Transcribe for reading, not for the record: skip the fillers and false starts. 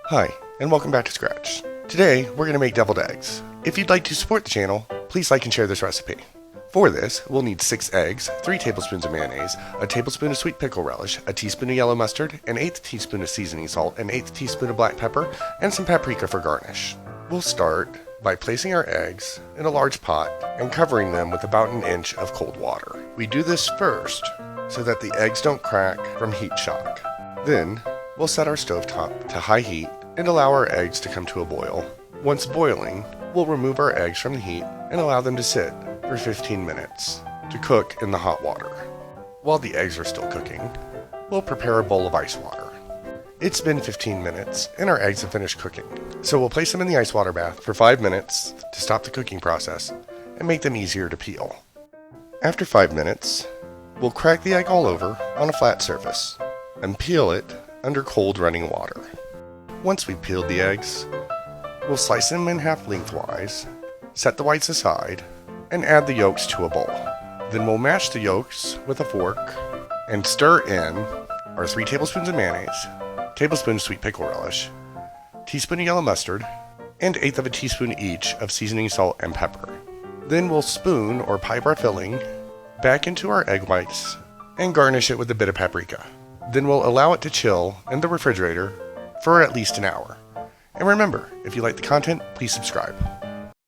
Hi, and welcome back to Skrach. Today, we're going to make deviled eggs. If you'd like to support the channel, please like and share this recipe. For this, we'll need 6 eggs, 3 tablespoons of mayonnaise, a tablespoon of sweet pickle relish, a teaspoon of yellow mustard, an 1/8 teaspoon of seasoning salt, an 1/8 teaspoon of black pepper, and some paprika for garnish. We'll start by placing our eggs in a large pot and covering them with about 1 inch of cold water. We do this first so that the eggs don't crack from heat shock. Then, we'll set our stovetop to high heat and allow our eggs to come to a boil. Once boiling, we'll remove our eggs from the heat and allow them to sit for 15 minutes to cook in the hot water. While the eggs are still cooking, we'll prepare a bowl of ice water. It's been 15 minutes and our eggs have finished cooking, so we'll place them in the ice water bath for 5 minutes to stop the cooking process and make them easier to peel. After 5 minutes, we'll crack the egg all over on a flat surface and peel it under cold running water. Once we've peeled the eggs, we'll slice them in half lengthwise, set the whites aside, and add the yolks to a bowl. Then we'll mash the yolks with a fork and stir in our 3 tablespoons of mayonnaise, tablespoon of sweet pickle relish, teaspoon of yellow mustard, and 1/8 of a teaspoon each of seasoning salt and pepper. Then we'll spoon or pipe our filling back into our egg whites and garnish it with a bit of paprika. Then we'll allow it to chill in the refrigerator for at least an hour. And remember, if you like the content, please subscribe.